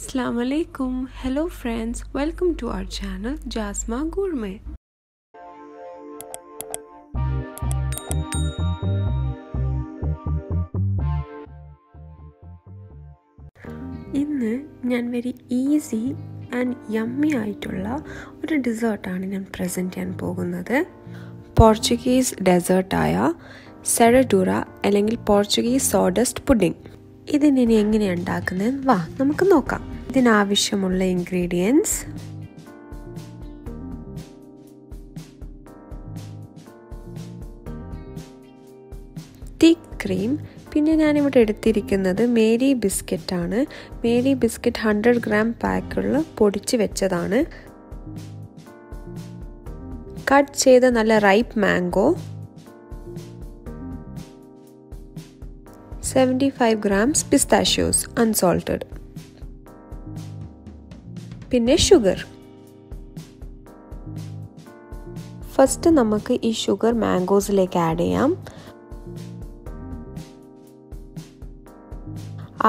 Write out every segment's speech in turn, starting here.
Assalamu alaikum. Hello friends, welcome to our channel Jasma Gourmet. ഇന്ന് ഞാൻ very easy and yummy ആയിട്ടുള്ള ഒരു ഡെസേർട്ടാണ് ഞാൻ പ്രസൻറ്റ് ചെയ്യാൻ പോകുന്നത്. പോർച്ചുഗീസ് ഡെസേർട്ടായ സെറഡൂറ അല്ലെങ്കിൽ പോർച്ചുഗീസ് സോഡസ്റ്റ് പുഡിംഗ്. ഇതിനി എങ്ങനെയാണ് ഉണ്ടാക്കുന്നത്? വാ നമുക്ക് നോക്കാം. ഇതിനാവശ്യമുള്ള ഇൻഗ്രീഡിയൻസ്: തിക്ക് ക്രീം, പിന്നെ ഞാനിവിടെ എടുത്തിരിക്കുന്നത് മേരി ബിസ്ക്കറ്റാണ്. മേരി ബിസ്ക്കറ്റ് 100 ഗ്രാം പാക്കുള്ള പൊടിച്ച് വെച്ചതാണ്. കട്ട് ചെയ്ത നല്ല ripe mango, 75 grams Pistachios unsalted, പിന്നെ ഷുഗർ. ഫസ്റ്റ് നമുക്ക് ഈ ഷുഗർ മാംഗോസിലേക്ക് ആഡ് ചെയ്യാം.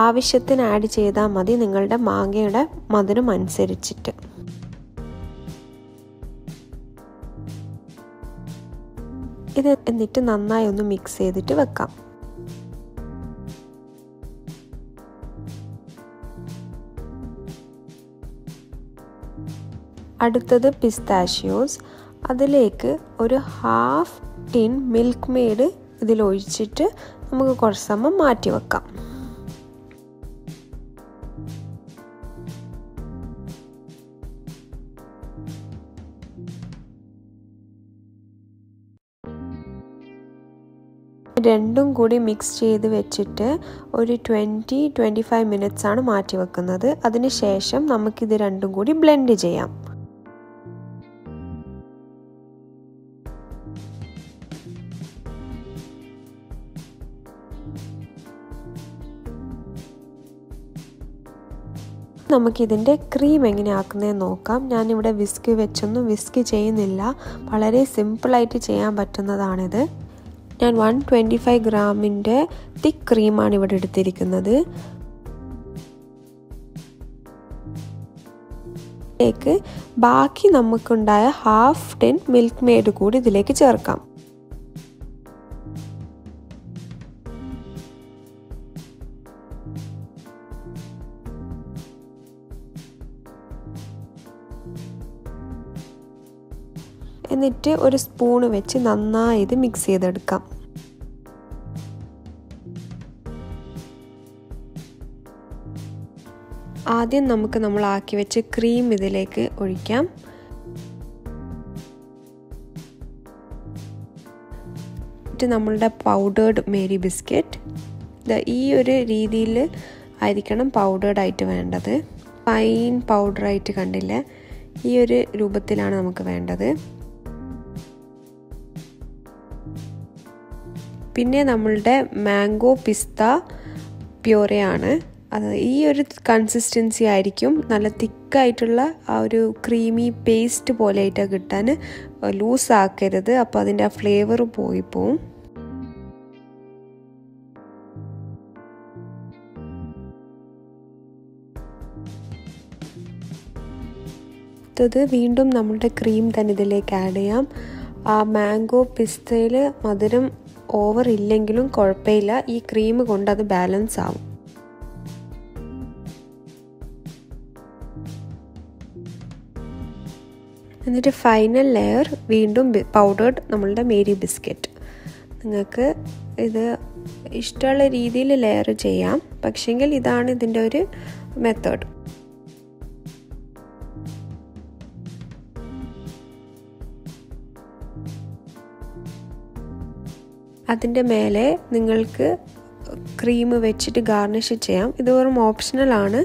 ആവശ്യത്തിന് ആഡ് ചെയ്താൽ മതി, നിങ്ങളുടെ മാങ്ങയുടെ മധുരം അനുസരിച്ചിട്ട്. ഇത് എന്നിട്ട് നന്നായി ഒന്ന് മിക്സ് ചെയ്തിട്ട് വെക്കാം. അടുത്തത് പിസ്താഷ്യോസ്. അതിലേക്ക് ഒരു ഹാഫ് ടിൻ മിൽക്ക് മെയ്ഡ് ഇതിലൊഴിച്ചിട്ട് നമുക്ക് കുറച്ച് സമയം മാറ്റി വെക്കാം. രണ്ടും കൂടി മിക്സ് ചെയ്ത് വെച്ചിട്ട് ഒരു 20-25 മിനിറ്റ്സ് ആണ് മാറ്റി വെക്കുന്നത്. അതിനുശേഷം നമുക്കിത് രണ്ടും കൂടി ബ്ലെൻഡ് ചെയ്യാം. നമുക്കിതിൻ്റെ ക്രീം എങ്ങനെ ആക്കുന്നതെന്ന് നോക്കാം. ഞാനിവിടെ വിസ്ക് വെച്ചൊന്നും വിസ്ക് ചെയ്യുന്നില്ല, വളരെ സിമ്പിളായിട്ട് ചെയ്യാൻ പറ്റുന്നതാണിത്. ഞാൻ 125 ഗ്രാമിൻ്റെ തിക്ക് ക്രീമാണ് ഇവിടെ എടുത്തിരിക്കുന്നത്. ഇതിലേക്ക് ബാക്കി നമുക്കുണ്ടായ ഹാഫ് ടിൻ മിൽക്ക് മെയ്ഡ് കൂടി ഇതിലേക്ക് ചേർക്കാം. എന്നിട്ട് ഒരു സ്പൂണ് വെച്ച് നന്നായി ഇത് മിക്സ് ചെയ്തെടുക്കാം. ആദ്യം നമുക്ക് നമ്മൾ ആക്കി വെച്ച് ക്രീം ഇതിലേക്ക് ഒഴിക്കാം. എന്നിട്ട് നമ്മളുടെ പൗഡേർഡ് മേരി ബിസ്ക്കറ്റ് ഈ ഒരു രീതിയിൽ ആയിരിക്കണം പൗഡേർഡ് ആയിട്ട് വേണ്ടത്. ഫൈൻ പൗഡറായിട്ട് കണ്ടില്ല, ഈ ഒരു രൂപത്തിലാണ് നമുക്ക് വേണ്ടത്. പിന്നെ നമ്മളുടെ മാംഗോ പിസ്ത പ്യൂറയാണ്. അത് ഈ ഒരു കൺസിസ്റ്റൻസി ആയിരിക്കും. നല്ല തിക്കായിട്ടുള്ള ആ ഒരു ക്രീമി പേസ്റ്റ് പോലെ ആയിട്ട് കിട്ടാൻ ലൂസ് ആക്കരുത്, അപ്പോൾ അതിൻ്റെ ആ ഫ്ലേവർ പോയി പോവും. അടുത്തത് വീണ്ടും നമ്മളുടെ ക്രീം തന്നെ ഇതിലേക്ക് ആഡ് ചെയ്യാം. ആ മാംഗോ പിസ്തയിൽ മധുരം ഓവർ ഇല്ലെങ്കിലും കുഴപ്പമില്ല, ഈ ക്രീം കൊണ്ട് അത് ബാലൻസ് ആവും. എന്നിട്ട് ഫൈനൽ ലെയർ വീണ്ടും പൗഡേർഡ് നമ്മളുടെ മേരി ബിസ്ക്കറ്റ്. നിങ്ങൾക്ക് ഇത് ഇഷ്ടമുള്ള രീതിയിൽ ലെയർ ചെയ്യാം, പക്ഷെങ്കിൽ ഇതാണ് ഇതിൻ്റെ ഒരു മെത്തേഡ്. അതിൻ്റെ മേലെ നിങ്ങൾക്ക് ക്രീം വെച്ചിട്ട് ഗാർണിഷ് ചെയ്യാം. ഇത് വെറും ഓപ്ഷണലാണ്,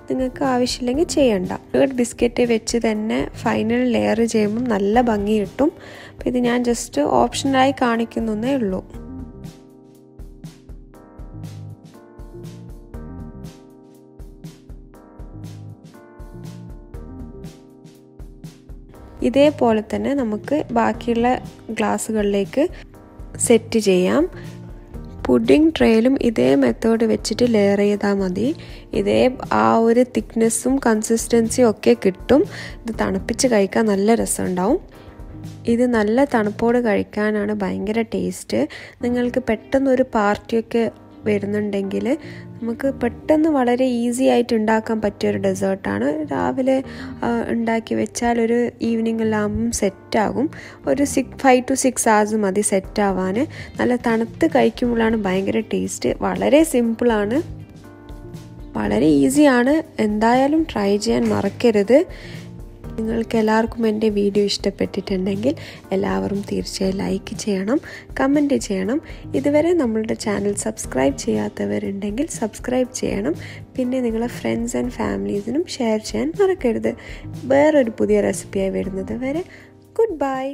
നിങ്ങൾക്ക് ആവശ്യമില്ലെങ്കിൽ ചെയ്യണ്ട. ബിസ്ക്കറ്റ് വെച്ച് തന്നെ ഫൈനൽ ലെയർ ചെയ്യുമ്പം നല്ല ഭംഗി കിട്ടും. അപ്പോൾ ഇത് ഞാൻ ജസ്റ്റ് ഓപ്ഷണലായി കാണിക്കുന്നേ ഉള്ളൂ. ഇതേപോലെ തന്നെ നമുക്ക് ബാക്കിയുള്ള ഗ്ലാസ്സുകളിലേക്ക് സെറ്റ് ചെയ്യാം. പുഡിംഗ് ട്രേയിലും ഇതേ മെത്തേഡ് വെച്ചിട്ട് ലെയർ ചെയ്താൽ മതി. ഇതേ ആ ഒരു തിക്നെസ്സും കൺസിസ്റ്റൻസിയും ഒക്കെ കിട്ടും. ഇത് തണുപ്പിച്ച് കഴിക്കാൻ നല്ല രസമുണ്ടാവും. ഇത് നല്ല തണുപ്പോട് കഴിക്കാനാണ് ഭയങ്കര ടേസ്റ്റ്. നിങ്ങൾക്ക് പെട്ടെന്നൊരു പാർട്ടിയൊക്കെ വരുന്നുണ്ടെങ്കിൽ നമുക്ക് പെട്ടെന്ന് വളരെ ഈസി ആയിട്ട് ഉണ്ടാക്കാൻ പറ്റിയൊരു ഡെസേർട്ടാണ്. രാവിലെ ഉണ്ടാക്കി വെച്ചാൽ ഒരു ഈവനിങ്ങിലാകുമ്പം സെറ്റാകും. ഒരു 5 to 6 hours മതി സെറ്റാവാൻ. നല്ല തണുത്ത് കഴിക്കുമ്പോഴാണ് ഭയങ്കര ടേസ്റ്റ്. വളരെ സിമ്പിളാണ്, വളരെ ഈസിയാണ്. എന്തായാലും ട്രൈ ചെയ്യാൻ മറക്കരുത്. നിങ്ങൾക്ക് എല്ലാവർക്കും എൻ്റെ വീഡിയോ ഇഷ്ടപ്പെട്ടിട്ടുണ്ടെങ്കിൽ എല്ലാവരും തീർച്ചയായും ലൈക്ക് ചെയ്യണം, കമൻറ്റ് ചെയ്യണം. ഇതുവരെ നമ്മളുടെ ചാനൽ സബ്സ്ക്രൈബ് ചെയ്യാത്തവരുണ്ടെങ്കിൽ സബ്സ്ക്രൈബ് ചെയ്യണം. പിന്നെ നിങ്ങളെ ഫ്രണ്ട്സ് ആൻഡ് ഫാമിലീസിനും ഷെയർ ചെയ്യാൻ മറക്കരുത്. വേറൊരു പുതിയ റെസിപ്പിയായി വരുന്നത് വരെ ഗുഡ് ബൈ.